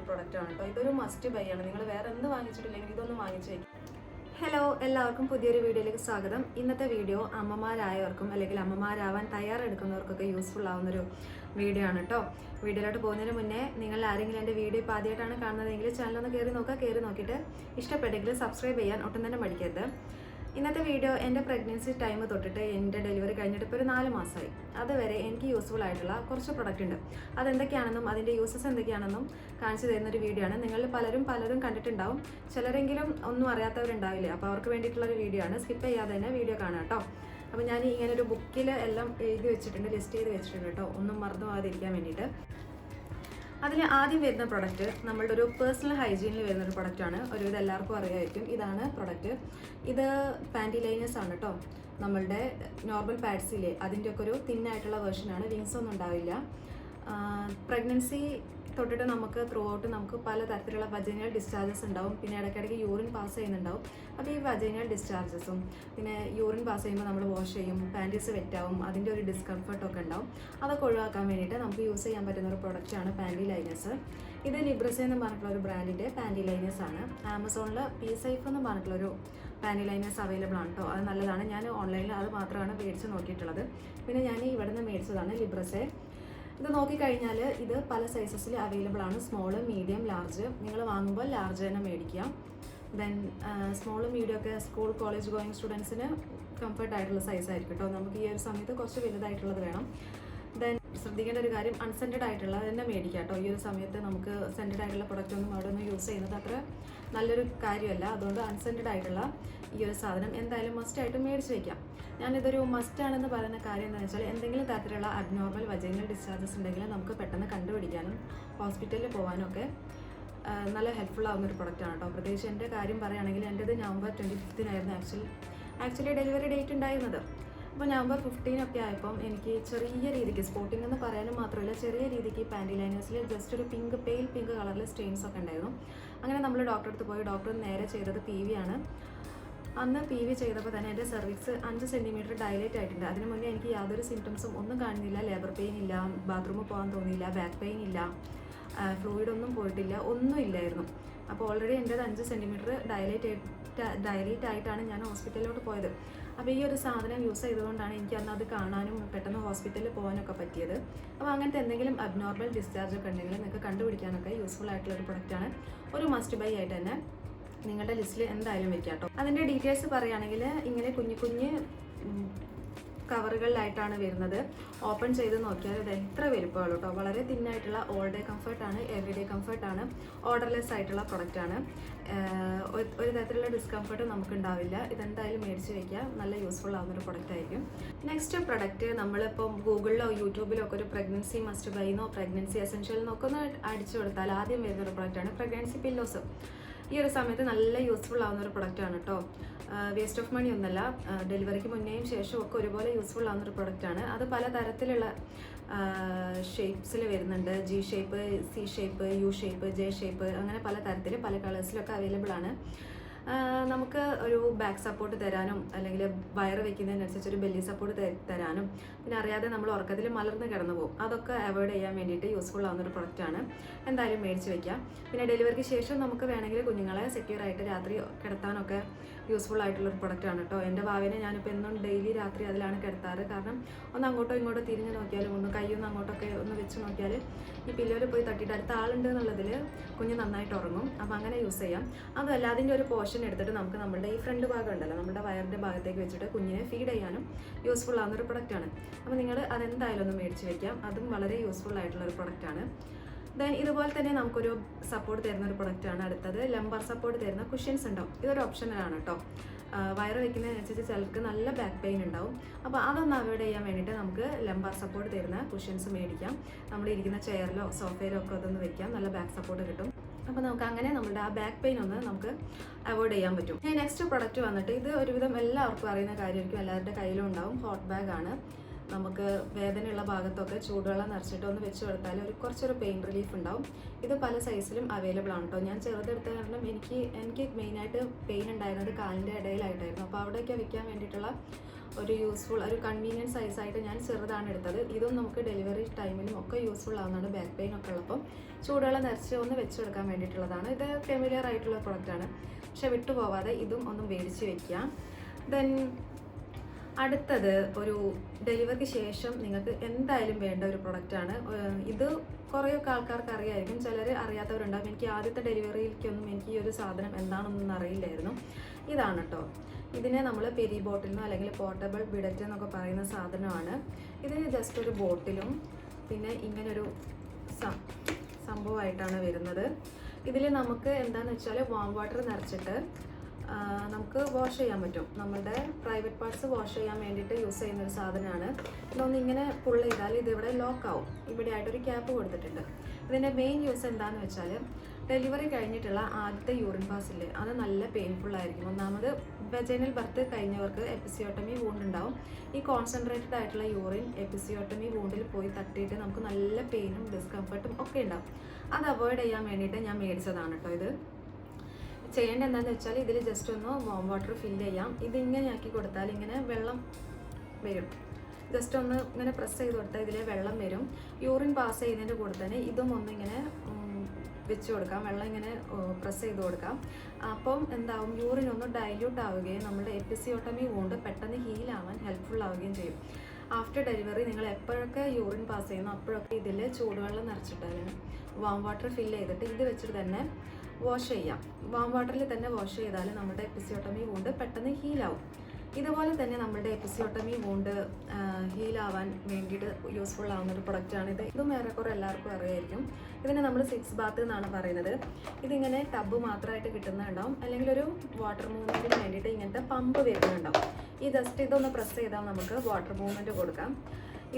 ഒരു പ്രൊഡക്റ്റ് ആണ് കേട്ടോ. ഇതൊരു മസ്റ്റ് ബൈ ആണ്. നിങ്ങൾ വേറെ എന്ത് വാങ്ങിച്ചിട്ടില്ലെങ്കിൽ ഇതൊന്നും വാങ്ങിച്ചേ. ഹലോ, എല്ലാവർക്കും പുതിയൊരു വീഡിയോയിലേക്ക് സ്വാഗതം. ഇന്നത്തെ വീഡിയോ അമ്മമാരായവർക്കും അല്ലെങ്കിൽ അമ്മമാരാവാൻ തയ്യാറെടുക്കുന്നവർക്കൊക്കെ യൂസ്ഫുൾ ആവുന്നൊരു വീഡിയോ ആണ് കേട്ടോ. വീഡിയോയിലോട്ട് പോകുന്നതിന് മുന്നേ നിങ്ങൾ ആരെങ്കിലും എൻ്റെ വീഡിയോ ഇപ്പോൾ ആദ്യമായിട്ടാണ് കാണുന്നതെങ്കിൽ ചാനലൊന്ന് കയറി നോക്കിയിട്ട് ഇഷ്ടപ്പെട്ടെങ്കിൽ സബ്സ്ക്രൈബ് ചെയ്യാൻ ഒട്ടും തന്നെ മടിക്കരുത്. ഇന്നത്തെ വീഡിയോ എൻ്റെ പ്രഗ്നൻസി ടൈം തൊട്ടിട്ട് എൻ്റെ ഡെലിവറി കഴിഞ്ഞിട്ട് ഇപ്പോൾ ഒരു 4 മാസമായി. അതുവരെ എനിക്ക് യൂസ്ഫുൾ ആയിട്ടുള്ള കുറച്ച് പ്രൊഡക്റ്റ് ഉണ്ട്. അതെന്തൊക്കെയാണെന്നും അതിൻ്റെ യൂസസ് എന്തൊക്കെയാണെന്നും കാണിച്ചു തരുന്നൊരു വീഡിയോ ആണ്. നിങ്ങൾ പലരും കണ്ടിട്ടുണ്ടാവും, ചിലരെങ്കിലും ഒന്നും അറിയാത്തവരുണ്ടാവില്ലേ. അപ്പോൾ അവർക്ക് വേണ്ടിയിട്ടുള്ളൊരു വീഡിയോ ആണ്. സ്കിപ്പ് ചെയ്യാതെ തന്നെ വീഡിയോ കാണാം കേട്ടോ. അപ്പോൾ ഞാൻ ഇങ്ങനെ ഒരു ബുക്കിൽ എല്ലാം എഴുതി വെച്ചിട്ടുണ്ട്, ലിസ്റ്റ് ചെയ്ത് വെച്ചിട്ടുണ്ട് കേട്ടോ, ഒന്നും മറന്നു പോകാതിരിക്കാൻ വേണ്ടിയിട്ട്. അതിൽ ആദ്യം വരുന്ന പ്രൊഡക്റ്റ് നമ്മളുടെ ഒരു പേഴ്സണൽ ഹൈജീനിൽ വരുന്നൊരു പ്രൊഡക്റ്റാണ്. ഒരുവിധം എല്ലാവർക്കും അറിയാമായിരിക്കും. ഇതാണ് പ്രൊഡക്റ്റ്. ഇത് പാൻറ്റി ലൈനേഴ്സ് ആണ് കേട്ടോ. നമ്മളുടെ നോർമൽ പാഡ്സിലെ അതിൻ്റെയൊക്കെ ഒരു തിന്നായിട്ടുള്ള വേർഷനാണ്. വിങ്സ് ഒന്നും ഉണ്ടാവില്ല. പ്രഗ്നൻസി തൊട്ടിട്ട് നമുക്ക് ത്രൂ ഔട്ട് നമുക്ക് പല തരത്തിലുള്ള വജൈനൽ ഡിസ്ചാർജസ് ഉണ്ടാവും. പിന്നെ ഇടയ്ക്കിടയ്ക്ക് യൂറിൻ പാസ് ചെയ്യുന്നുണ്ടാവും. അപ്പോൾ ഈ വജൈനൽ ഡിസ്ചാർജസും പിന്നെ യൂറിൻ പാസ് ചെയ്യുമ്പോൾ നമ്മൾ വാഷ് ചെയ്യും, പാൻറ്റീസ് വെറ്റാവും, അതിൻ്റെ ഒരു ഡിസ്കംഫർട്ടൊക്കെ ഉണ്ടാവും. അതൊക്കെ ഒഴിവാക്കാൻ വേണ്ടിയിട്ട് നമുക്ക് യൂസ് ചെയ്യാൻ പറ്റുന്ന ഒരു പ്രൊഡക്റ്റാണ് പാൻറ്റി ലൈനേഴ്സ്. ഇത് ലിബ്രസെ എന്ന് പറഞ്ഞിട്ടുള്ള ഒരു ബ്രാൻഡിൻ്റെ പാൻറ്റി ലൈനേഴ്സ് ആണ്. ആമസോണിൽ പി സൈഫ് എന്ന് പറഞ്ഞിട്ടുള്ളൊരു പാൻറ്റി ലൈനേഴ്സ് അവൈലബിൾ ആണ് കേട്ടോ. അത് നല്ലതാണ്. ഞാൻ ഓൺലൈനിൽ അത് മാത്രമാണ് മേടിച്ച് നോക്കിയിട്ടുള്ളത്. പിന്നെ ഞാൻ ഇവിടെ നിന്ന് മേടിച്ചതാണ് ലിബ്രസെ. ഇത് നോക്കിക്കഴിഞ്ഞാൽ ഇത് പല സൈസസിൽ അവൈലബിൾ ആണ്. Small, medium, large. നിങ്ങൾ വാങ്ങുമ്പോൾ ലാർജ് തന്നെ മേടിക്കുക. ദെൻ സ്മോള്, മീഡിയം ഒക്കെ സ്കൂൾ കോളേജ് ഗോയിങ് സ്റ്റുഡൻസിന് കംഫർട്ട് ആയിട്ടുള്ള സൈസ് ആയിരിക്കും കേട്ടോ. നമുക്ക് ഈ ഒരു സമയത്ത് കുറച്ച് വലുതായിട്ടുള്ളത് വേണം. ദെൻ ശ്രദ്ധിക്കേണ്ട ഒരു കാര്യം, അൺസെൻറ്റഡ് ആയിട്ടുള്ള തന്നെ മേടിക്കുക കേട്ടോ. ഈ ഒരു സമയത്ത് നമുക്ക് സെൻറ്റഡ് ആയിട്ടുള്ള പ്രൊഡക്റ്റ് ഒന്നും അവിടെ ഒന്നും യൂസ് ചെയ്യുന്നത് അത്ര നല്ലൊരു കാര്യമല്ല. അതുകൊണ്ട് അൺസെൻറ്റഡ് ആയിട്ടുള്ള ഈ ഒരു സാധനം എന്തായാലും മസ്റ്റായിട്ട് മേടിച്ച് വയ്ക്കാം. ഞാനിതൊരു മസ്റ്റാണെന്ന് പറയുന്ന കാര്യം എന്താണെന്ന് വെച്ചാൽ, എന്തെങ്കിലും തരത്തിലുള്ള അബ്നോർമൽ വജൈനൽ ഡിസ്ചാർജസ് ഉണ്ടെങ്കിൽ നമുക്ക് പെട്ടെന്ന് കണ്ടുപിടിക്കാനും ഹോസ്പിറ്റലിൽ പോകാനും ഒക്കെ നല്ല ഹെൽപ്ഫുൾ ആവുന്ന ഒരു പ്രൊഡക്റ്റാണ് കേട്ടോ. പ്രത്യേകിച്ച് എൻ്റെ കാര്യം പറയുകയാണെങ്കിൽ എൻ്റെത് നവംബർ 25 ആക്ച്വലി ഡെലിവറി ഡേറ്റ് ഉണ്ടായിരുന്നത്. അപ്പോൾ നവംബർ 15 ഒക്കെ ആയപ്പം എനിക്ക് ചെറിയ രീതിക്ക് സ്പോട്ടിംഗ് എന്ന് പറയാനും മാത്രമല്ല, ചെറിയ രീതിക്ക് പാൻറ്റി ലൈനേഴ്സിൽ ജസ്റ്റ് ഒരു പെയിൽ പിങ്ക് കളറിൽ സ്റ്റെയിൻസ് ഒക്കെ ഉണ്ടായിരുന്നു. അങ്ങനെ നമ്മൾ ഡോക്ടറെ അടുത്ത് പോയി. ഡോക്ടർ നേരെ ചെയ്തത് PV ആണ്. അന്ന് PV ചെയ്തപ്പോൾ തന്നെ എൻ്റെ സെർവിക്സ് 5 സെൻറ്റിമീറ്റർ ഡയലേറ്റ് ആയിട്ടുണ്ട്. അതിന് മുന്നേ എനിക്ക് യാതൊരു സിംറ്റംസും ഒന്നും കാണുന്നില്ല. ലേബർ പെയിൻ ഇല്ല, ബാത്റൂമിൽ പോകാൻ തോന്നിയില്ല, ബാക്ക് പെയിൻ ഇല്ല, ഫ്ലൂയിഡ് ഒന്നും പോയിട്ടില്ല, ഒന്നും ഇല്ലായിരുന്നു. അപ്പോൾ ഓൾറെഡി എൻ്റേത് 5 സെൻറ്റിമീറ്റർ ഡയലേറ്റ് ആയിട്ടാണ് ഞാൻ ഹോസ്പിറ്റലിലോട്ട് പോയത്. അപ്പോൾ ഈ ഒരു സാധനം യൂസ് ചെയ്തുകൊണ്ടാണ് എനിക്ക് അന്ന് അത് കാണാനും പെട്ടെന്ന് ഹോസ്പിറ്റലിൽ പോകാനൊക്കെ പറ്റിയത്. അപ്പോൾ അങ്ങനത്തെ എന്തെങ്കിലും അബ്നോർമൽ ഡിസ്ചാർജ് ഒക്കെ ഉണ്ടെങ്കിൽ നിങ്ങൾക്ക് കണ്ടുപിടിക്കാനൊക്കെ യൂസ്ഫുൾ ആയിട്ടുള്ളൊരു പ്രൊഡക്റ്റാണ്. ഒരു മസ്റ്റ് ബൈ ആയിട്ട് തന്നെ നിങ്ങളുടെ ലിസ്റ്റിൽ എന്തായാലും വെക്കാം കേട്ടോ. അതിൻ്റെ ഡീറ്റെയിൽസ് പറയുകയാണെങ്കിൽ ഇങ്ങനെ കുഞ്ഞു കവറുകളിലായിട്ടാണ് വരുന്നത്. ഓപ്പൺ ചെയ്ത് നോക്കിയാൽ ഇത് എത്ര വലുപ്പമുള്ളൂ കേട്ടോ. വളരെ തിന്നായിട്ടുള്ള ഓൾ ഡേ കംഫർട്ടാണ്, എവറി ഡേ കംഫർട്ടാണ്, ഓർഡർലെസ് ആയിട്ടുള്ള പ്രൊഡക്റ്റാണ്. ഒരു തരത്തിലുള്ള ഡിസ്കംഫർട്ട് നമുക്ക് ഉണ്ടാവില്ല. ഇതെന്തായാലും മേടിച്ച് വയ്ക്കുക. നല്ല യൂസ്ഫുൾ ആവുന്നൊരു പ്രൊഡക്റ്റ് ആയിരിക്കും. നെക്സ്റ്റ് പ്രൊഡക്റ്റ്, നമ്മളിപ്പം ഗൂഗിളിലോ യൂട്യൂബിലോ ഒക്കെ ഒരു പ്രഗ്നൻസി മസ്റ്റ് ബൈന്നോ പ്രഗ്നൻസി എസെൻഷ്യൽ എന്നൊക്കെ ഒന്ന് അടിച്ചു കൊടുത്താൽ ആദ്യം വരുന്നൊരു പ്രൊഡക്റ്റാണ് പ്രഗ്നൻസി പില്ലോസ്. ഈ ഒരു സമയത്ത് നല്ല യൂസ്ഫുൾ ആവുന്ന ഒരു പ്രൊഡക്റ്റാണ് കേട്ടോ. വേസ്റ്റ് ഓഫ് മണി ഒന്നല്ല. ഡെലിവറിക്ക് മുന്നേയും ശേഷവും ഒക്കെ ഒരുപോലെ യൂസ്ഫുൾ ആവുന്നൊരു പ്രൊഡക്റ്റാണ്. അത് പല തരത്തിലുള്ള ഷേപ്സിൽ വരുന്നുണ്ട്. G shape, C shape, U shape, J shape, അങ്ങനെ പല തരത്തിൽ പല കളേഴ്സിലൊക്കെ അവൈലബിൾ ആണ്. നമുക്ക് ഒരു ബാക്ക് സപ്പോർട്ട് തരാനും അല്ലെങ്കിൽ വയറ് വയ്ക്കുന്നതിനനുസരിച്ച് ഒരു ബെല്ലി സപ്പോർട്ട് തരാനും പിന്നെ അറിയാതെ നമ്മൾ ഉറക്കത്തിൽ മലർന്ന് കിടന്നു പോകും. അതൊക്കെ അവോയ്ഡ് ചെയ്യാൻ വേണ്ടിയിട്ട് യൂസ്ഫുൾ ആവുന്നൊരു പ്രൊഡക്റ്റാണ്. എന്തായാലും മേടിച്ച് വയ്ക്കാം. പിന്നെ ഡെലിവറിക്ക് ശേഷം നമുക്ക് വേണമെങ്കിൽ കുഞ്ഞുങ്ങളെ സെക്യൂർ ആയിട്ട് രാത്രി കിടത്താനൊക്കെ യൂസ്ഫുൾ ആയിട്ടുള്ളൊരു പ്രൊഡക്റ്റാണ് കേട്ടോ. എൻ്റെ ഭാവിനെ ഞാനിപ്പോൾ എന്നും ഡെയിലി രാത്രി അതിലാണ് കിടത്താറ്. കാരണം ഒന്ന് അങ്ങോട്ടോ ഇങ്ങോട്ടോ തിരിഞ്ഞ് നോക്കിയാലും ഒന്ന് കൈയൊന്ന് അങ്ങോട്ടൊക്കെ ഒന്ന് വെച്ച് നോക്കിയാൽ ഈ പില്ലോയിൽ പോയി തട്ടിയിട്ട് അടുത്ത ആളുണ്ട് എന്നുള്ളതിൽ കുഞ്ഞ് നന്നായിട്ട് ഉറങ്ങും. അപ്പോൾ അങ്ങനെ യൂസ് ചെയ്യാം. അതുമല്ല, അതിൻ്റെ ഒരു പോർഷൻ എടുത്തിട്ട് നമുക്ക് നമ്മുടെ ഈ ഫ്രണ്ട് ഭാഗം ഉണ്ടല്ലോ, നമ്മുടെ വയറിൻ്റെ ഭാഗത്തേക്ക് വെച്ചിട്ട് കുഞ്ഞിനെ ഫീഡ് ചെയ്യാനും യൂസ്ഫുൾ ആവുന്നൊരു പ്രൊഡക്റ്റാണ്. അപ്പോൾ നിങ്ങൾ അതെന്തായാലും ഒന്ന് മേടിച്ച് വയ്ക്കാം. അതും വളരെ യൂസ്ഫുൾ ആയിട്ടുള്ളൊരു പ്രൊഡക്റ്റാണ്. ദെൻ ഇതുപോലെ തന്നെ നമുക്കൊരു സപ്പോർട്ട് തരുന്ന ഒരു പ്രൊഡക്റ്റാണ് അടുത്തത്. ലംബർ സപ്പോർട്ട് തരുന്ന കുഷ്യൻസ് ഉണ്ടാവും. ഇതൊരു ഓപ്ഷനലാണ് കേട്ടോ. വയറ് വയ്ക്കുന്നതിനനുസരിച്ച് ചിലർക്ക് നല്ല ബാക്ക് പെയിൻ ഉണ്ടാവും. അപ്പോൾ അതൊന്ന് അവോയ്ഡ് ചെയ്യാൻ വേണ്ടിയിട്ട് നമുക്ക് ലംബർ സപ്പോർട്ട് തരുന്ന കുഷ്യൻസ് മേടിക്കാം. നമ്മൾ ഇരിക്കുന്ന ചെയറിലോ സോഫയിലോ ഒക്കെ അതൊന്ന് വെക്കാം. നല്ല ബാക്ക് സപ്പോർട്ട് കിട്ടും. അപ്പോൾ നമുക്ക് അങ്ങനെ നമ്മുടെ ആ ബാക്ക് പെയിൻ ഒന്ന് നമുക്ക് അവോയ്ഡ് ചെയ്യാൻ പറ്റും. നെക്സ്റ്റ് പ്രൊഡക്റ്റ് വന്നിട്ട് ഇത് ഒരുവിധം എല്ലാവർക്കും അറിയുന്ന കാര്യമായിരിക്കും, എല്ലാവരുടെ കയ്യിലും ഉണ്ടാവും. ഹോട്ട് ബാഗ് ആണ്. നമുക്ക് വേദനയുള്ള ഭാഗത്തൊക്കെ ചൂടുവെള്ളം നിറച്ചിട്ട് ഒന്ന് വെച്ച് കൊടുത്താൽ കുറച്ചൊരു പെയിൻ റിലീഫ് ഉണ്ടാവും. ഇത് പല സൈസിലും അവൈലബിൾ ആണ് കേട്ടോ. ഞാൻ ചെറുതെടുത്ത കാരണം എനിക്ക് മെയിനായിട്ട് പെയിൻ ഉണ്ടായിരുന്നത് കാലിൻ്റെ ഇടയിലായിട്ടായിരുന്നു. അപ്പോൾ അവിടെയൊക്കെ വെക്കാൻ വേണ്ടിയിട്ടുള്ള ഒരു ഒരു കൺവീനിയൻറ്റ് സൈസായിട്ട് ഞാൻ ചെറുതാണ് എടുത്തത്. ഇതും നമുക്ക് ഡെലിവറി ടൈമിലും ഒക്കെ യൂസ്ഫുൾ ആവുന്നതാണ്. ബാക്ക് പെയിൻ ഒക്കെ ഉള്ളപ്പം ചൂടുവെള്ളം നിറച്ച് ഒന്ന് വെച്ച് കൊടുക്കാൻ വേണ്ടിയിട്ടുള്ളതാണ്. ഇത് ഫെമിലിയർ ആയിട്ടുള്ള പ്രൊഡക്റ്റാണ്, പക്ഷെ വിട്ടുപോവാതെ ഇതും ഒന്ന് മേടിച്ച് വെക്കാം. ദെൻ അടുത്തത് ഒരു ഡെലിവറിക്ക് ശേഷം നിങ്ങൾക്ക് എന്തായാലും വേണ്ട ഒരു പ്രൊഡക്റ്റാണ്. ഇത് കുറേയൊക്കെ ആൾക്കാർക്ക് അറിയായിരിക്കും, ചിലർ അറിയാത്തവരുണ്ടാകും. എനിക്ക് ആദ്യത്തെ ഡെലിവറിയിലേക്കൊന്നും എനിക്ക് ഈ ഒരു സാധനം എന്താണെന്നൊന്നും അറിയില്ലായിരുന്നു. ഇതാണ് കേട്ടോ. ഇതിനെ നമ്മൾ പെരി ബോട്ടിലിനോ അല്ലെങ്കിൽ പോർട്ടബിൾ ബിഡറ്റ് എന്നൊക്കെ പറയുന്ന സാധനമാണ്. ഇതിന് ജസ്റ്റ് ഒരു ബോട്ടിലും പിന്നെ ഇങ്ങനൊരു സംഭവമായിട്ടാണ് വരുന്നത്. ഇതിൽ നമുക്ക് എന്താണെന്ന് വെച്ചാൽ വാം വാട്ടർ നിറച്ചിട്ട് നമുക്ക് വാഷ് ചെയ്യാൻ പറ്റും. നമ്മുടെ പ്രൈവറ്റ് പാർട്സ് വാഷ് ചെയ്യാൻ വേണ്ടിയിട്ട് യൂസ് ചെയ്യുന്ന ഒരു സാധനമാണ്. ഇതൊന്ന് ഇങ്ങനെ പുള്ള് ചെയ്താൽ ഇതിവിടെ ലോക്കാവും. ഇവിടെ ആയിട്ടൊരു ക്യാപ്പ് കൊടുത്തിട്ടുണ്ട്. ഇതിൻ്റെ മെയിൻ യൂസ് എന്താണെന്ന് വെച്ചാൽ ഡെലിവറി കഴിഞ്ഞിട്ടുള്ള ആദ്യത്തെ യൂറിൻ പാസ് ഇല്ലേ, അത് നല്ല പെയിൻഫുൾ ആയിരിക്കും. ഒന്നാമത് വെജൈനൽ ബർത്ത് കഴിഞ്ഞവർക്ക് എപ്പിസിയോട്ടമി വൂണ്ട് ഉണ്ടാവും. ഈ കോൺസെൻട്രേറ്റഡ് ആയിട്ടുള്ള യൂറിൻ എപ്പിസിയോട്ടമി വൂണ്ടിൽ പോയി തട്ടിയിട്ട് നമുക്ക് നല്ല പെയിനും ഡിസ്കംഫർട്ടും ഒക്കെ ഉണ്ടാവും. അത് അവോയ്ഡ് ചെയ്യാൻ വേണ്ടിയിട്ട് ഞാൻ മേടിച്ചതാണ് കേട്ടോ. ഇത് ചെയ്യേണ്ടത് എന്താണെന്ന് വെച്ചാൽ ഇതിൽ ജസ്റ്റ് ഒന്ന് വാം വാട്ടർ ഫില്ല് ചെയ്യാം. ഇതിങ്ങനെ ആക്കി കൊടുത്താൽ ഇങ്ങനെ വെള്ളം വരും. ജസ്റ്റ് ഒന്ന് ഇങ്ങനെ പ്രസ് ചെയ്ത് കൊടുത്താൽ ഇതിലെ വെള്ളം വരും. യൂറിൻ പാസ് ചെയ്യുന്നതിൻ്റെ കൂടെ തന്നെ ഇതും ഒന്നിങ്ങനെ വെച്ച് കൊടുക്കാം. വെള്ളം ഇങ്ങനെ പ്രസ് ചെയ്ത് കൊടുക്കാം. അപ്പം എന്താവും, യൂറിൻ ഒന്ന് ഡൈല്യൂട്ട് ആവുകയും നമ്മുടെ എപ്പിസിയോട്ടമി വൂണ്ട് പെട്ടെന്ന് ഹീലാവാൻ ഹെൽപ്ഫുൾ ആവുകയും ചെയ്യും. ആഫ്റ്റർ ഡെലിവറി നിങ്ങൾ എപ്പോഴൊക്കെ യൂറിൻ പാസ് ചെയ്യുന്നു അപ്പോഴൊക്കെ ഇതിൽ ചൂടുവെള്ളം നിറച്ചിട്ട് അല്ലെങ്കിൽ വാം വാട്ടർ ഫില്ല് ചെയ്തിട്ട് ഇത് വെച്ചിട്ട് തന്നെ വാഷ് ചെയ്യാം. വാം വാട്ടറിൽ തന്നെ വാഷ് ചെയ്താൽ നമ്മുടെ എപ്പിസിയോട്ടമി വൂണ്ട് പെട്ടെന്ന് ഹീലാവും. ഇതുപോലെ തന്നെ നമ്മുടെ എപ്പിസിയോട്ടമി വൂണ്ട് ഹീലാവാൻ വേണ്ടിയിട്ട് യൂസ്ഫുൾ ആവുന്ന ഒരു പ്രൊഡക്റ്റാണിത്. ഇതും ഏറെക്കുറെ എല്ലാവർക്കും അറിയായിരിക്കും. ഇതിനെ നമ്മൾ 6 ബാത്ത് എന്നാണ് പറയുന്നത്. ഇതിങ്ങനെ ടബ് മാത്രമായിട്ട് കിട്ടുന്നുണ്ടാവും, അല്ലെങ്കിൽ ഒരു വാട്ടർ മൂവ്മെൻറ്റിന് വേണ്ടിയിട്ട് ഇങ്ങനത്തെ പമ്പ് വരുന്നുണ്ടാവും. ഈ ജസ്റ്റ് ഇതൊന്ന് പ്രസ് ചെയ്താൽ നമുക്ക് വാട്ടർ മൂവ്മെൻറ്റ് കൊടുക്കാം.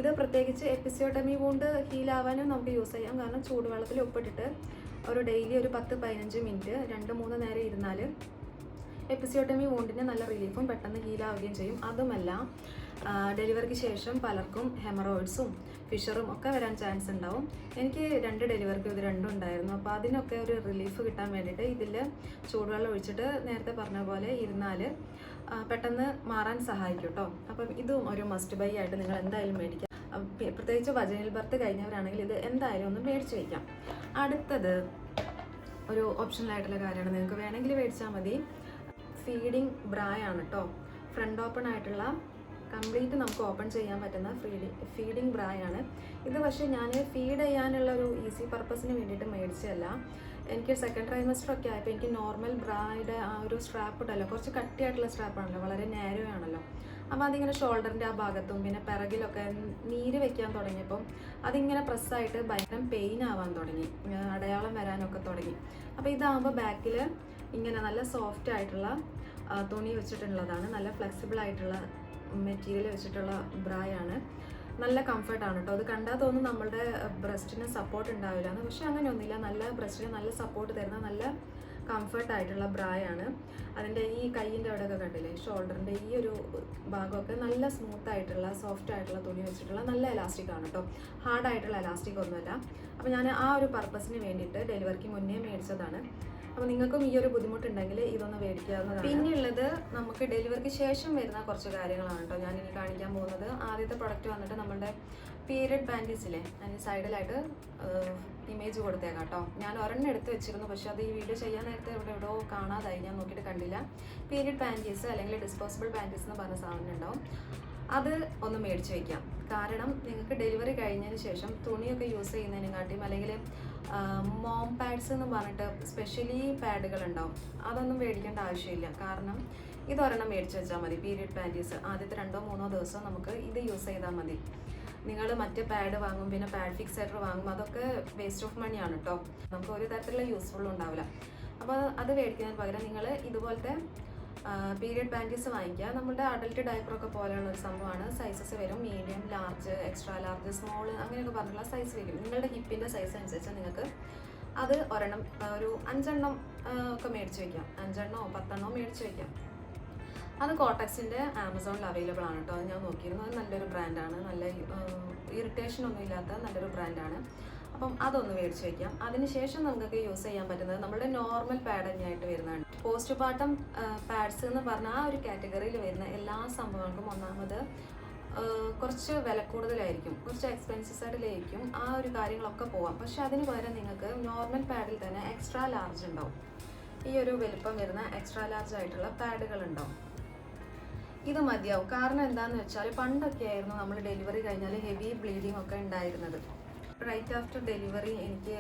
ഇത് പ്രത്യേകിച്ച് എപ്പിസിയോട്ടമി വൂണ്ട് ഹീലാവാനും നമുക്ക് യൂസ് ചെയ്യാം. കാരണം ചൂടുവെള്ളത്തിൽ ഉപ്പിട്ടിട്ട് ഒരു ഡെയിലി ഒരു 10-15 മിനിറ്റ് 2-3 നേരം ഇരുന്നാൽ എപ്പിസിയോട്ടമി വൂണ്ടിന് നല്ല റിലീഫും പെട്ടെന്ന് ഹീലാവുകയും ചെയ്യും. അതുമല്ല ഡെലിവറിക്ക് ശേഷം പലർക്കും ഹെമറോയിഡ്സും ഫിഷറും ഒക്കെ വരാൻ ചാൻസ് ഉണ്ടാവും. എനിക്ക് 2 ഡെലിവറിക്ക് ഇത് രണ്ടും ഉണ്ടായിരുന്നു. അപ്പോൾ അതിനൊക്കെ ഒരു റിലീഫ് കിട്ടാൻ വേണ്ടിയിട്ട് ഇതിൽ ചൂടുവെള്ളം ഒഴിച്ചിട്ട് നേരത്തെ പറഞ്ഞ പോലെ ഇരുന്നാൽ പെട്ടെന്ന് മാറാൻ സഹായിക്കും കേട്ടോ. അപ്പം ഇതും ഒരു മസ്റ്റ് ബൈ ആയിട്ട് നിങ്ങൾ എന്തായാലും മേടിക്കാം. പ്രത്യേകിച്ച് വജൈനൽ ബർത്ത് കഴിഞ്ഞവരാണെങ്കിൽ ഇത് എന്തായാലും ഒന്ന് മേടിച്ച് വയ്ക്കാം. അടുത്തത് ഒരു ഓപ്ഷണലായിട്ടുള്ള കാര്യമാണ്, നിങ്ങൾക്ക് വേണമെങ്കിൽ മേടിച്ചാൽ മതി. ഫീഡിങ് ബ്രായാണ് കേട്ടോ. ഫ്രണ്ട് ഓപ്പൺ ആയിട്ടുള്ള കംപ്ലീറ്റ് നമുക്ക് ഓപ്പൺ ചെയ്യാൻ പറ്റുന്ന ഫീഡിങ് ബ്രായാണ് ഇത്. പക്ഷേ ഞാൻ ഫീഡ് ചെയ്യാനുള്ള ഒരു ഈസി പർപ്പസിന് വേണ്ടിയിട്ട് മേടിച്ചതല്ല. എനിക്ക് സെക്കൻഡ് ട്രൈമസ്റ്റർ ഒക്കെ ആയപ്പോൾ എനിക്ക് നോർമൽ ബ്രായുടെ ആ ഒരു സ്ട്രാപ്പ് ഉണ്ടല്ലോ, കുറച്ച് കട്ടിയായിട്ടുള്ള സ്ട്രാപ്പാണല്ലോ, വളരെ നാരോ ആണല്ലോ. അപ്പോൾ അതിങ്ങനെ ഷോൾഡറിൻ്റെ ആ ഭാഗത്തും പിന്നെ പിറകിലൊക്കെ നീര് വെക്കാൻ തുടങ്ങിയപ്പം അതിങ്ങനെ പ്രസ്സായിട്ട് ഭയങ്കര പെയിൻ ആവാൻ തുടങ്ങി, അടയാളം വരാനൊക്കെ തുടങ്ങി. അപ്പോൾ ഇതാകുമ്പോൾ ബാക്കിൽ ഇങ്ങനെ നല്ല സോഫ്റ്റ് ആയിട്ടുള്ള തുണി വെച്ചിട്ടുള്ളതാണ്, നല്ല ഫ്ലെക്സിബിൾ ആയിട്ടുള്ള മെറ്റീരിയൽ വെച്ചിട്ടുള്ള ബ്രായാണ്. നല്ല കംഫർട്ടാണ് കേട്ടോ. അത് കണ്ടാൽ തോന്നും നമ്മളുടെ ബ്രസ്റ്റിന് സപ്പോർട്ട് ഉണ്ടാവില്ല എന്ന്, പക്ഷെ അങ്ങനെയൊന്നുമില്ല. നല്ല ബ്രസ്റ്റിന് നല്ല സപ്പോർട്ട് തരുന്ന നല്ല കംഫർട്ടായിട്ടുള്ള ബ്രായാണ്. അതിൻ്റെ ഈ കൈയിൻ്റെ അവിടെയൊക്കെ കണ്ടില്ലേ, ഷോൾഡറിൻ്റെ ഈ ഒരു ഭാഗമൊക്കെ നല്ല സ്മൂത്ത് ആയിട്ടുള്ള സോഫ്റ്റ് ആയിട്ടുള്ള തുണി വെച്ചിട്ടുള്ള നല്ല എലാസ്റ്റിക് ആണ് കേട്ടോ. ഹാർഡായിട്ടുള്ള എലാസ്റ്റിക് ഒന്നുമല്ല. അപ്പോൾ ഞാൻ ആ ഒരു പർപ്പസിന് വേണ്ടിയിട്ട് ഡെലിവറിക്ക് മുന്നേ മേടിച്ചതാണ്. അപ്പോൾ നിങ്ങൾക്കും ഈ ഒരു ബുദ്ധിമുട്ടുണ്ടെങ്കിൽ ഇതൊന്ന് മേടിക്കാവുന്നതാണ്. പിന്നെയുള്ളത് നമുക്ക് ഡെലിവറിക്ക് ശേഷം വരുന്ന കുറച്ച് കാര്യങ്ങളാണ് കേട്ടോ ഞാൻ ഇനി കാണിക്കാൻ പോകുന്നത്. ആദ്യത്തെ പ്രൊഡക്റ്റ് വന്നിട്ട് നമ്മുടെ പീരിയഡ് പാൻറ്റീസില്ലേ, അതിന് സൈഡിലായിട്ട് ഇമേജ് കൊടുത്തേക്കാം കേട്ടോ. ഞാൻ ഒരെണ്ണം എടുത്ത് വെച്ചിരുന്നു, പക്ഷെ അത് ഈ വീഡിയോ ചെയ്യാൻ നേരത്തെ എവിടെയോ കാണാതായി, ഞാൻ നോക്കിയിട്ട് കണ്ടില്ല. പീരിയഡ് പാൻറ്റീസ് അല്ലെങ്കിൽ ഡിസ്പോസിബിൾ പാൻറ്റീസ് എന്ന് പറഞ്ഞ സാധനം ഉണ്ടാവും. അത് ഒന്ന് മേടിച്ച് വയ്ക്കാം. കാരണം നിങ്ങൾക്ക് ഡെലിവറി കഴിഞ്ഞതിന് ശേഷം തുണിയൊക്കെ യൂസ് ചെയ്യുന്നതിനെക്കാട്ടിയും അല്ലെങ്കിൽ മോം പാഡ്സ് എന്ന് പറഞ്ഞിട്ട് സ്പെഷ്യലി പാഡുകൾ ഉണ്ടാവും, അതൊന്നും മേടിക്കേണ്ട ആവശ്യമില്ല. കാരണം ഇതൊരെണ്ണം മേടിച്ച് വെച്ചാൽ മതി. പീരിയഡ് പാൻറ്റീസ് ആദ്യത്തെ 2-3 ദിവസം നമുക്ക് ഇത് യൂസ് ചെയ്താൽ മതി. നിങ്ങൾ മറ്റേ പാഡ് വാങ്ങും, പിന്നെ പാഡ് ഫിക്സേറ്റർ വാങ്ങും, അതൊക്കെ വേസ്റ്റ് ഓഫ് മണിയാണ് കേട്ടോ. നമുക്ക് ഒരു തരത്തിലുള്ള യൂസ്ഫുൾ ഉണ്ടാവില്ല. അപ്പോൾ അത് മേടിക്കുന്നതിന് പകരം നിങ്ങൾ ഇതുപോലത്തെ പീരിയഡ് പാൻറ്റീസ് വാങ്ങിക്കുക. നമ്മുടെ അഡൽട്ട് ഡയപ്പറൊക്കെ പോലെയുള്ള ഒരു സംഭവമാണ്. സൈസസ് വരും medium, large, extra large, small അങ്ങനെയൊക്കെ പറഞ്ഞിട്ടുള്ള സൈസ് വരും. നിങ്ങളുടെ ഹിപ്പിൻ്റെ സൈസ് അനുസരിച്ച് നിങ്ങൾക്ക് അത് ഒരെണ്ണം ഒരു 5 എണ്ണം ഒക്കെ മേടിച്ച് വയ്ക്കാം. 5 എണ്ണമോ 10 എണ്ണമോ മേടിച്ച് വയ്ക്കാം. അത് കോട്ടക്സിൻ്റെ ആമസോണിൽ അവൈലബിൾ ആണ് കേട്ടോ. അത് ഞാൻ നോക്കിയിരുന്നു. അത് നല്ലൊരു ബ്രാൻഡാണ്, നല്ല ഇറിറ്റേഷൻ ഒന്നും ഇല്ലാത്ത നല്ലൊരു ബ്രാൻഡാണ്. അപ്പം അതൊന്ന് മേടിച്ച് വയ്ക്കാം. അതിനുശേഷം നമുക്ക് യൂസ് ചെയ്യാൻ പറ്റുന്നത് നമ്മുടെ നോർമൽ പാഡ് തന്നെയായിട്ട് വരുന്നതാണ്. പോസ്റ്റ് പാർട്ടം പാഡ്സ് എന്ന് പറഞ്ഞാൽ ആ ഒരു കാറ്റഗറിയിൽ വരുന്ന എല്ലാ സംഭവങ്ങൾക്കും ഒന്നാമത് കുറച്ച് വില കൂടുതലായിരിക്കും, കുറച്ച് എക്സ്പെൻസീവ് ആയിട്ടിലായിരിക്കും ആ ഒരു കാര്യങ്ങളൊക്കെ പോവാം. പക്ഷെ അതിന് പകരം നിങ്ങൾക്ക് നോർമൽ പാഡിൽ തന്നെ എക്സ്ട്രാ ലാർജ് ഉണ്ടാവും. ഈ ഒരു വലിപ്പം വരുന്ന എക്സ്ട്രാ ലാർജ് ആയിട്ടുള്ള പാഡുകൾ ഉണ്ടാവും. ഇത് മതിയാവും. കാരണം എന്താണെന്ന് വെച്ചാൽ പണ്ടൊക്കെ ആയിരുന്നു നമ്മൾ ഡെലിവറി കഴിഞ്ഞാൽ ഹെവി ബ്ലീഡിങ് ഒക്കെ ഉണ്ടായിരുന്നത്. റൈറ്റ് ആഫ്റ്റർ ഡെലിവറി എനിക്ക്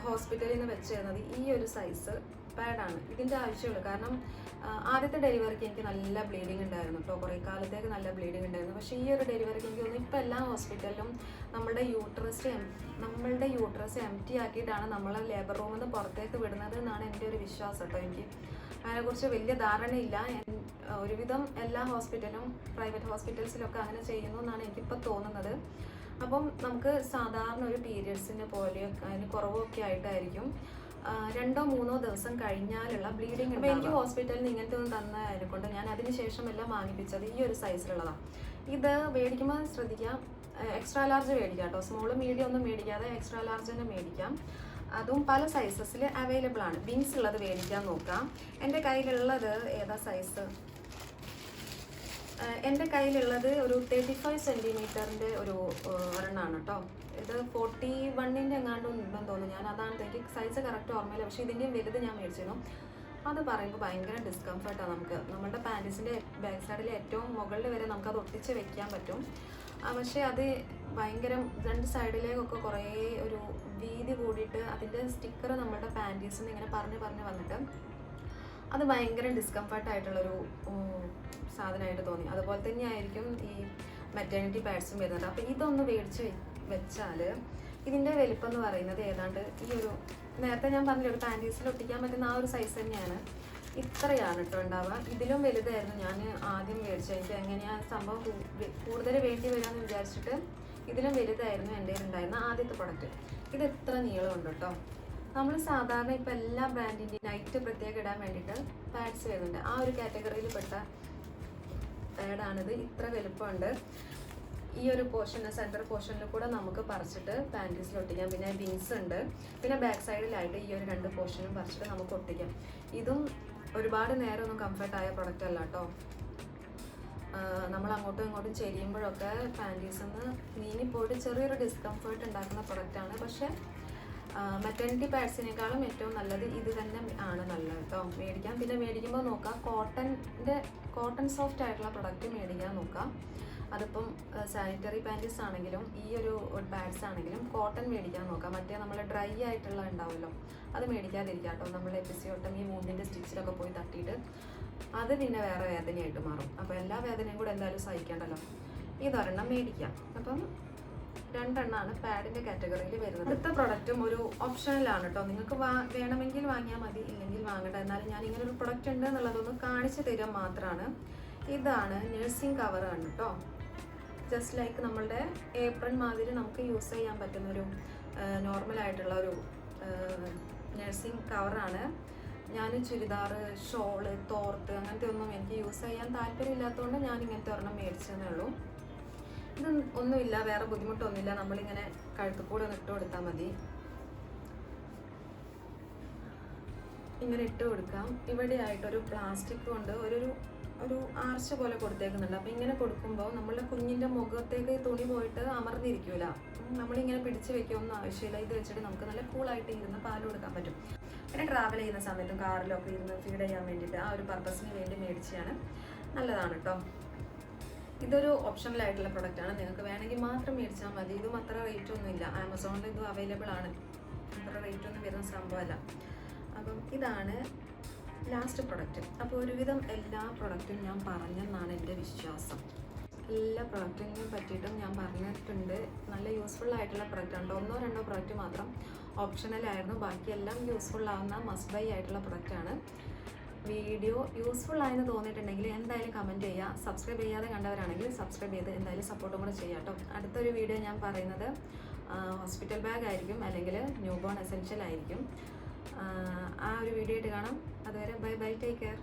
ഹോസ്പിറ്റലിൽ നിന്ന് വെച്ച് തരുന്നത് ഈ ഒരു സൈസ് പാഡാണ്. ഇതിൻ്റെ ആവശ്യമുള്ളൂ. കാരണം ആദ്യത്തെ ഡെലിവറിക്ക് എനിക്ക് നല്ല ബ്ലീഡിങ് ഉണ്ടായിരുന്നു കേട്ടോ, കുറേ കാലത്തേക്ക് നല്ല ബ്ലീഡിങ് ഉണ്ടായിരുന്നു. പക്ഷേ ഈ ഒരു ഡെലിവറിക്ക് എനിക്ക് തോന്നുന്നു ഇപ്പോൾ എല്ലാ ഹോസ്പിറ്റലിലും നമ്മളുടെ യൂട്രസ് എംപ്റ്റി ആക്കിയിട്ടാണ് നമ്മളെ ലേബർ റൂമിൽ നിന്ന് പുറത്തേക്ക് വിടുന്നത് എന്നാണ് എൻ്റെ ഒരു വിശ്വാസം കേട്ടോ. എനിക്ക് അതിനെക്കുറിച്ച് വലിയ ധാരണയില്ല. ഒരുവിധം എല്ലാ ഹോസ്പിറ്റലും പ്രൈവറ്റ് ഹോസ്പിറ്റൽസിലൊക്കെ അങ്ങനെ ചെയ്യുന്നു എന്നാണ് എനിക്കിപ്പോൾ തോന്നുന്നത്. അപ്പം നമുക്ക് സാധാരണ ഒരു പീരിയഡ്സിന് പോലെയോ അതിന് കുറവൊക്കെ ആയിട്ടായിരിക്കും 2-3 ദിവസം കഴിഞ്ഞാലുള്ള ബ്ലീഡിങ്. അപ്പോൾ എനിക്ക് ഹോസ്പിറ്റലിൽ നിന്ന് ഇങ്ങനത്തെ ഒന്നും തന്നതിനെ കൊണ്ട് ഞാൻ അതിന് ശേഷം എല്ലാം വാങ്ങിപ്പിച്ചത് ഈ ഒരു സൈസിലുള്ളതാണ്. ഇത് മേടിക്കുമ്പോൾ ശ്രദ്ധിക്കാം, എക്സ്ട്രാ ലാർജ് മേടിക്കാം കേട്ടോ. സ്മോള് മീഡിയം ഒന്നും മേടിക്കാതെ എക്സ്ട്രാ ലാർജ് തന്നെ മേടിക്കാം. അതും പല സൈസസിൽ അവൈലബിൾ ആണ്. വിങ്സ് ഉള്ളത് മേടിക്കാൻ നോക്കാം. എൻ്റെ കയ്യിലുള്ളത് ഏതാ സൈസ്? എൻ്റെ കയ്യിലുള്ളത് ഒരു 35 സെൻറ്റിമീറ്ററിൻ്റെ ഒരു ഒരെണ്ണമാണ് കേട്ടോ. ഇത് 41 എങ്ങാണ്ടും ഉണ്ടെന്ന് തോന്നുന്നു. ഞാൻ അതാണ്, എനിക്ക് സൈസ് കറക്റ്റ് ഓർമ്മയില്ല. പക്ഷേ ഇതിൻ്റെയും വലുത് ഞാൻ മേടിച്ചിരുന്നു. അത് പറയുമ്പോൾ ഭയങ്കര ഡിസ്കംഫർട്ടാണ്. നമ്മുടെ പാൻറ്റീസിൻ്റെ ബാക്ക് സൈഡിൽ ഏറ്റവും മുകളിൽ വരെ നമുക്കത് ഒട്ടിച്ച് വെക്കാൻ പറ്റും. പക്ഷേ അത് ഭയങ്കര 2 സൈഡിലേക്കൊക്കെ കുറേ ഒരു വീതി കൂടിയിട്ട് അതിൻ്റെ സ്റ്റിക്കർ നമ്മുടെ പാൻറ്റീസിൽ നിന്ന് ഇങ്ങനെ പറഞ്ഞ് വന്നിട്ട് അത് ഭയങ്കര ഡിസ്കംഫർട്ടായിട്ടുള്ളൊരു സാധനമായിട്ട് തോന്നി. അതുപോലെ തന്നെയായിരിക്കും ഈ മെറ്റേണിറ്റി പാഡ്സും വരുന്നത്. അപ്പോൾ ഇതൊന്ന് മേടിച്ച് വെച്ചാൽ ഇതിൻ്റെ വലിപ്പം എന്ന് പറയുന്നത് ഏതാണ്ട് ഈ ഒരു നേരത്തെ ഞാൻ പറഞ്ഞില്ല ഒരു പാൻറ്റീസിൽ ഒട്ടിക്കാൻ പറ്റുന്ന ആ ഒരു സൈസ് തന്നെയാണ്. ഇത്രയാണ് കേട്ടോ ഉണ്ടാവുക. ഇതിലും വലുതായിരുന്നു ഞാൻ ആദ്യം മേടിച്ചത്. എനിക്ക് എങ്ങനെയാണ് സംഭവം കൂടുതൽ വേണ്ടി വരാമെന്ന് വിചാരിച്ചിട്ട് ഇതിലും വലുതായിരുന്നു എൻ്റെ ഉണ്ടായിരുന്ന ആദ്യത്തെ പ്രൊഡക്റ്റ്. ഇത് എത്ര നീളമുണ്ട് കേട്ടോ. നമ്മൾ സാധാരണ ഇപ്പോൾ എല്ലാ ബ്രാൻഡിൻ്റെയും നൈറ്റ് പ്രത്യേകം ഇടാൻ വേണ്ടിയിട്ട് പാഡ്സ് വരുന്നുണ്ട്. ആ ഒരു കാറ്റഗറിയിൽ പെട്ട പാഡാണിത്. ഇത്ര വലുപ്പമുണ്ട്. ഈ ഒരു പോർഷന് സെൻറ്റർ പോർഷനിൽ കൂടെ നമുക്ക് പറിച്ചിട്ട് പാൻറ്റീസിൽ ഒട്ടിക്കാം. പിന്നെ വിങ്സ് ഉണ്ട്. പിന്നെ ബാക്ക് സൈഡിലായിട്ട് ഈ ഒരു 2 പോർഷനും പറിച്ചിട്ട് നമുക്ക് ഒട്ടിക്കാം. ഇതും ഒരുപാട് നേരമൊന്നും കംഫർട്ടായ പ്രൊഡക്റ്റ് അല്ല കേട്ടോ. നമ്മൾ അങ്ങോട്ടും ഇങ്ങോട്ടും ചെരിയുമ്പോഴൊക്കെ പാൻറ്റീസിൽ നിന്ന് നീങ്ങിപ്പോയിട്ട് ചെറിയൊരു ഡിസ്കംഫർട്ട് ഉണ്ടാക്കുന്ന പ്രൊഡക്റ്റാണ്. പക്ഷേ മെറ്റേണിറ്റി പാഡ്സിനേക്കാളും ഏറ്റവും നല്ലത് ഇത് തന്നെ ആണ് നല്ലത് കേട്ടോ. മേടിക്കാം. പിന്നെ മേടിക്കുമ്പോൾ നോക്കാം കോട്ടൺ സോഫ്റ്റ് ആയിട്ടുള്ള പ്രൊഡക്റ്റ് മേടിക്കാൻ നോക്കാം. അതിപ്പം സാനിറ്ററി പാൻറ്റീസ് ആണെങ്കിലും ഈ ഒരു പാഡ്സ് ആണെങ്കിലും കോട്ടൺ മേടിക്കാൻ നോക്കാം. മറ്റേ നമ്മൾ ഡ്രൈ ആയിട്ടുള്ള ഉണ്ടാവുമല്ലോ, അത് മേടിക്കാതിരിക്കാം കേട്ടോ. നമ്മൾ എപ്പിസിയോട്ടം ഈ മൂന്നിൻ്റെ സ്റ്റിച്ചിലൊക്കെ പോയി തട്ടിയിട്ട് അത് പിന്നെ വേറെ വേദനയായിട്ട് മാറും. അപ്പോൾ എല്ലാ വേദനയും കൂടെ എന്തായാലും സഹിക്കേണ്ടല്ലോ. ഇതൊരെണ്ണം മേടിക്കാം. അപ്പം 2 എണ്ണമാണ് പാഡിൻ്റെ കാറ്റഗറിയിൽ വരുന്നത്. അടുത്ത പ്രൊഡക്റ്റും ഒരു ഓപ്ഷണലാണ് കേട്ടോ. നിങ്ങൾക്ക് വേണമെങ്കിൽ വാങ്ങിയാൽ മതി, ഇല്ലെങ്കിൽ വാങ്ങണ്ട. എന്നാലും ഞാൻ ഇങ്ങനെ ഒരു പ്രൊഡക്റ്റ് ഉണ്ട് എന്നുള്ളതൊന്ന് കാണിച്ചു തരാൻ മാത്രമാണ്. ഇതാണ് നഴ്സിംഗ് കവറാണ് കേട്ടോ. ജസ്റ്റ് ലൈക്ക് നമ്മളുടെ ഏപ്രൺ മാതിരി നമുക്ക് യൂസ് ചെയ്യാൻ പറ്റുന്നൊരു നോർമലായിട്ടുള്ള ഒരു നഴ്സിംഗ് കവറാണ്. ഞാൻ ചുരിദാർ, ഷോള്, തോർത്ത് അങ്ങനത്തെ ഒന്നും എനിക്ക് യൂസ് ചെയ്യാൻ താല്പര്യമില്ലാത്തതുകൊണ്ട് ഞാൻ ഇങ്ങനത്തെ ഒരെണ്ണം മേടിച്ചതേ ഉള്ളൂ. ഇത് ഒന്നുമില്ല, വേറെ ബുദ്ധിമുട്ടൊന്നുമില്ല. നമ്മളിങ്ങനെ കഴുത്തിൽ കൂടെ ഒന്ന് ഇട്ട് കൊടുത്താൽ മതി. ഇങ്ങനെ ഇട്ട് കൊടുക്കാം. ഇവിടെ ആയിട്ടൊരു പ്ലാസ്റ്റിക് കൊണ്ട് ഒരു ആർച്ച പോലെ കൊടുത്തേക്കുന്നുണ്ട്. അപ്പോൾ ഇങ്ങനെ കൊടുക്കുമ്പോൾ നമ്മളുടെ കുഞ്ഞിൻ്റെ മുഖത്തേക്ക് തുണി പോയിട്ട് അമർന്നിരിക്കില്ല. നമ്മളിങ്ങനെ പിടിച്ച് വെക്കുകയൊന്നും ആവശ്യമില്ല. ഇത് വെച്ചിട്ട് നമുക്ക് നല്ല കൂളായിട്ട് ഇരുന്ന് പാൽ കൊടുക്കാൻ പറ്റും. പിന്നെ ട്രാവൽ ചെയ്യുന്ന സമയത്തും കാറിലൊക്കെ ഇരുന്ന് ഫീഡ് ചെയ്യാൻ വേണ്ടിയിട്ട് ആ ഒരു പർപ്പസിന് വേണ്ടി മേടിച്ചാണ്. നല്ലതാണ് കേട്ടോ. ഇതൊരു ഓപ്ഷണലായിട്ടുള്ള പ്രൊഡക്റ്റാണ്. നിങ്ങൾക്ക് വേണമെങ്കിൽ മാത്രം മേടിച്ചാൽ മതി. ഇതും അത്ര റേറ്റ് ഒന്നുമില്ല. ആമസോണിൽ ഇതും അവൈലബിൾ ആണ്. അത്ര റേറ്റ് ഒന്നും വരുന്ന സംഭവമല്ല. അപ്പം ഇതാണ് ലാസ്റ്റ് പ്രൊഡക്റ്റ്. അപ്പോൾ ഒരുവിധം എല്ലാ പ്രൊഡക്റ്റും ഞാൻ പറഞ്ഞെന്നാണ് എൻ്റെ വിശ്വാസം. എല്ലാ പ്രൊഡക്റ്റിനെ പറ്റിയിട്ടും ഞാൻ പറഞ്ഞിട്ടുണ്ട്. നല്ല യൂസ്ഫുൾ ആയിട്ടുള്ള പ്രൊഡക്റ്റാണ്. 1-2 പ്രൊഡക്റ്റ് മാത്രം ഓപ്ഷണലായിരുന്നു. ബാക്കിയെല്ലാം യൂസ്ഫുൾ ആവുന്ന മസ്റ്റ് ബൈ ആയിട്ടുള്ള പ്രൊഡക്റ്റാണ്. വീഡിയോ യൂസ്ഫുൾ ആയെന്ന് തോന്നിയിട്ടുണ്ടെങ്കിൽ എന്തായാലും കമൻറ്റ് ചെയ്യുക. സബ്സ്ക്രൈബ് ചെയ്യാതെ കണ്ടവരാണെങ്കിൽ സബ്സ്ക്രൈബ് ചെയ്ത് എന്തായാലും സപ്പോർട്ടും കൂടെ ചെയ്യാം കേട്ടോ. അടുത്തൊരു വീഡിയോ ഞാൻ പറയുന്നത് ഹോസ്പിറ്റൽ ബാഗ് ആയിരിക്കും, അല്ലെങ്കിൽ ന്യൂ ബോൺ എസെൻഷ്യൽ ആയിരിക്കും. ആ ഒരു വീഡിയോ ആയിട്ട് കാണാം. അതുവരെ ബൈ, ടേക്ക് കെയർ.